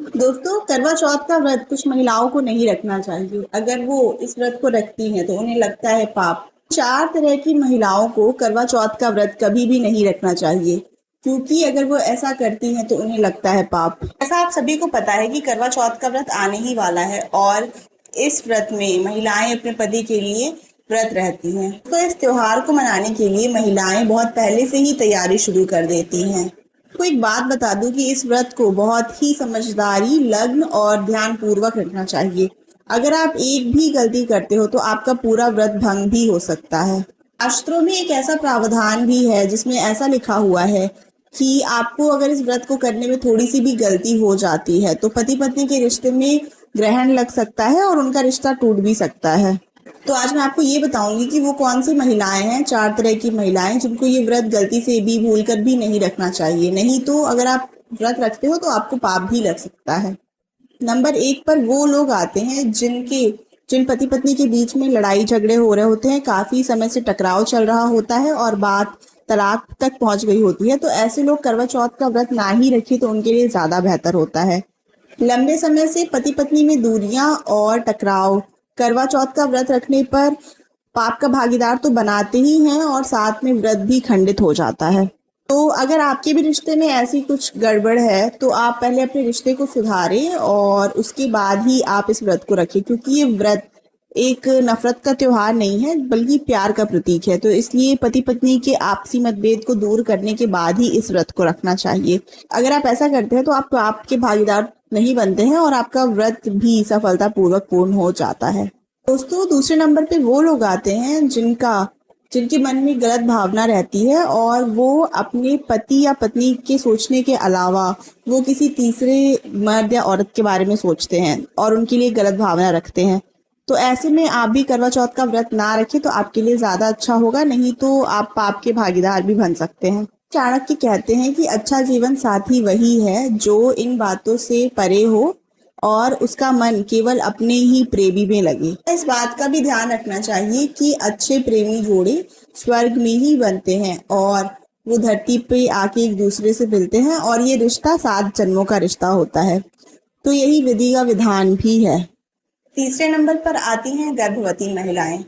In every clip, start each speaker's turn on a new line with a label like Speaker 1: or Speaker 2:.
Speaker 1: दोस्तों, करवा चौथ का व्रत कुछ महिलाओं को नहीं रखना चाहिए। अगर वो इस व्रत को रखती हैं तो उन्हें लगता है पाप। 4 तरह की महिलाओं को करवा चौथ का व्रत कभी भी नहीं रखना चाहिए, क्योंकि अगर वो ऐसा करती हैं तो उन्हें लगता है पाप। ऐसा आप सभी को पता है कि करवा चौथ का व्रत आने ही वाला है और इस व्रत में महिलाएं अपने पति के लिए व्रत रहती हैं। तो इस त्योहार को मनाने के लिए महिलाएं बहुत पहले से ही तैयारी शुरू कर देती हैं। तो एक बात बता दूं कि इस व्रत को बहुत ही समझदारी, लग्न और ध्यान पूर्वक रखना चाहिए। अगर आप एक भी गलती करते हो तो आपका पूरा व्रत भंग भी हो सकता है। शास्त्रों में एक ऐसा प्रावधान भी है जिसमें ऐसा लिखा हुआ है कि आपको अगर इस व्रत को करने में थोड़ी सी भी गलती हो जाती है तो पति पत्नी के रिश्ते में ग्रहण लग सकता है और उनका रिश्ता टूट भी सकता है। तो आज मैं आपको ये बताऊंगी कि वो कौन सी महिलाएं हैं, 4 तरह की महिलाएं जिनको ये व्रत गलती से भी भूल कर भी नहीं रखना चाहिए। नहीं तो अगर आप व्रत रखते हो तो आपको पाप भी लग सकता है। नंबर 1 पर वो लोग आते हैं जिन पति पत्नी के बीच में लड़ाई झगड़े हो रहे होते हैं, काफी समय से टकराव चल रहा होता है और बात तलाक तक पहुंच गई होती है। तो ऐसे लोग करवा चौथ का व्रत ना ही रखें तो उनके लिए ज्यादा बेहतर होता है। लंबे समय से पति पत्नी में दूरियां और टकराव करवा चौथ का व्रत रखने पर पाप का भागीदार तो बनाते ही हैं और साथ में व्रत भी खंडित हो जाता है। तो अगर आपके भी रिश्ते में ऐसी कुछ गड़बड़ है तो आप पहले अपने रिश्ते को सुधारें और उसके बाद ही आप इस व्रत को रखें, क्योंकि ये व्रत एक नफरत का त्योहार नहीं है बल्कि प्यार का प्रतीक है। तो इसलिए पति पत्नी के आपसी मतभेद को दूर करने के बाद ही इस व्रत को रखना चाहिए। अगर आप ऐसा करते हैं तो आप आपके भागीदार नहीं बनते हैं और आपका व्रत भी सफलतापूर्वक पूर्ण हो जाता है। दोस्तों, दूसरे नंबर पे वो लोग आते हैं जिनके मन में गलत भावना रहती है और वो अपने पति या पत्नी के सोचने के अलावा वो किसी तीसरे मर्द या औरत के बारे में सोचते हैं और उनके लिए गलत भावना रखते हैं। तो ऐसे में आप भी करवा चौथ का व्रत ना रखें तो आपके लिए ज्यादा अच्छा होगा, नहीं तो आप पाप के भागीदार भी बन सकते हैं। चाणक्य कहते हैं कि अच्छा जीवन साथी वही है जो इन बातों से परे हो और उसका मन केवल अपने ही प्रेमी में लगे। इस बात का भी ध्यान रखना चाहिए कि अच्छे प्रेमी जोड़े स्वर्ग में ही बनते हैं और वो धरती पे आके एक दूसरे से मिलते हैं और ये रिश्ता 7 जन्मों का रिश्ता होता है। तो यही विधि का विधान भी है। तीसरे नंबर पर आती हैं गर्भवती महिलाएं।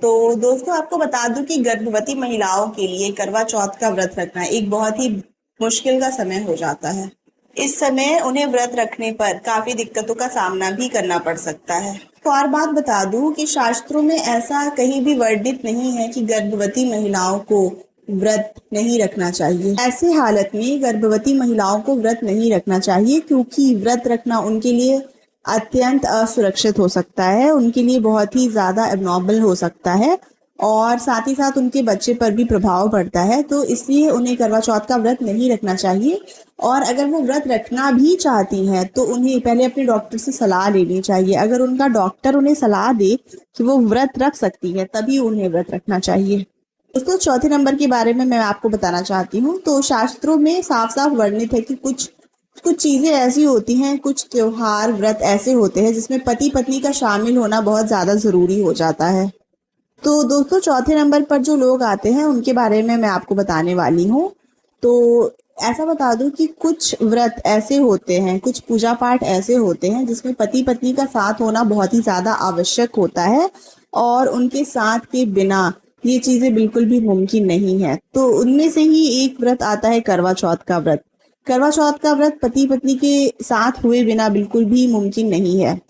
Speaker 1: तो दोस्तों, आपको बता दूं कि गर्भवती महिलाओं के लिए करवा चौथ का व्रत रखना एक बहुत ही मुश्किल का समय हो जाता है। इस समय उन्हें व्रत रखने पर काफी दिक्कतों का सामना भी करना पड़ सकता है। तो और बात बता दूं कि शास्त्रों में ऐसा कहीं भी वर्णित नहीं है कि गर्भवती महिलाओं को व्रत नहीं रखना चाहिए। ऐसे हालत में गर्भवती महिलाओं को व्रत नहीं रखना चाहिए, क्योंकि व्रत रखना उनके लिए अत्यंत असुरक्षित हो सकता है, उनके लिए बहुत ही ज्यादा एबनॉर्मल हो सकता है और साथ ही साथ उनके बच्चे पर भी प्रभाव पड़ता है। तो इसलिए उन्हें करवा चौथ का व्रत नहीं रखना चाहिए। और अगर वो व्रत रखना भी चाहती हैं तो उन्हें पहले अपने डॉक्टर से सलाह लेनी चाहिए। अगर उनका डॉक्टर उन्हें सलाह दे कि वो व्रत रख सकती है तभी उन्हें व्रत रखना चाहिए। दोस्तों, चौथे नंबर के बारे में मैं आपको बताना चाहती हूँ। तो शास्त्रों में साफ साफ वर्णित है कि कुछ कुछ चीजें ऐसी होती हैं, कुछ त्योहार व्रत ऐसे होते हैं जिसमें पति पत्नी का शामिल होना बहुत ज्यादा जरूरी हो जाता है। तो दोस्तों, चौथे नंबर पर जो लोग आते हैं उनके बारे में मैं आपको बताने वाली हूँ। तो ऐसा बता दूं कि कुछ व्रत ऐसे होते हैं, कुछ पूजा पाठ ऐसे होते हैं जिसमें पति पत्नी का साथ होना बहुत ही ज्यादा आवश्यक होता है और उनके साथ के बिना ये चीजें बिल्कुल भी मुमकिन नहीं है। तो उनमें से ही एक व्रत आता है करवा चौथ का व्रत। करवा चौथ का व्रत पति पत्नी के साथ हुए बिना बिल्कुल भी मुमकिन नहीं है।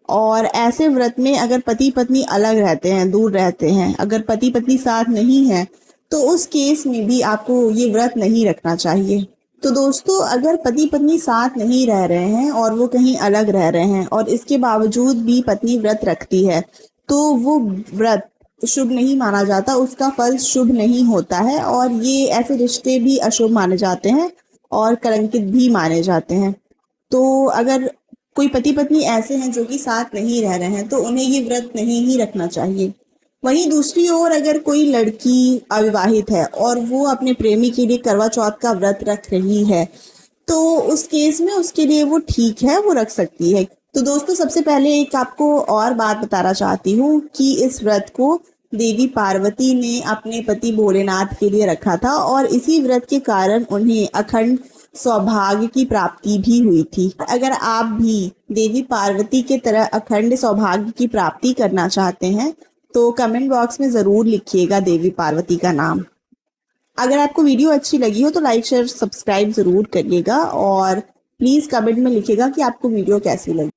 Speaker 1: और ऐसे व्रत में अगर पति पत्नी अलग रहते हैं, दूर रहते हैं, अगर पति पत्नी साथ नहीं है तो उस केस में भी आपको ये व्रत नहीं रखना चाहिए। तो दोस्तों, अगर पति पत्नी साथ नहीं रह रहे हैं और वो कहीं अलग रह रहे हैं और इसके बावजूद भी पत्नी व्रत रखती है तो वो व्रत शुभ नहीं माना जाता, उसका फल शुभ नहीं होता है और ये ऐसे रिश्ते भी अशुभ माने जाते हैं और कलंकित भी माने जाते हैं। तो अगर कोई पति पत्नी ऐसे हैं जो कि साथ नहीं रह रहे हैं तो उन्हें ये व्रत नहीं ही रखना चाहिए। वहीं दूसरी ओर अगर कोई लड़की अविवाहित है और वो अपने प्रेमी के लिए करवा चौथ का व्रत रख रही है तो उस केस में उसके लिए वो ठीक है, वो रख सकती है। तो दोस्तों, सबसे पहले एक आपको और बात बताना चाहती हूँ कि इस व्रत को देवी पार्वती ने अपने पति भोलेनाथ के लिए रखा था और इसी व्रत के कारण उन्हें अखंड सौभाग्य की प्राप्ति भी हुई थी। अगर आप भी देवी पार्वती के तरह अखंड सौभाग्य की प्राप्ति करना चाहते हैं तो कमेंट बॉक्स में ज़रूर लिखिएगा देवी पार्वती का नाम। अगर आपको वीडियो अच्छी लगी हो तो लाइक शेयर सब्सक्राइब ज़रूर करिएगा और प्लीज़ कमेंट में लिखिएगा कि आपको वीडियो कैसी लगी।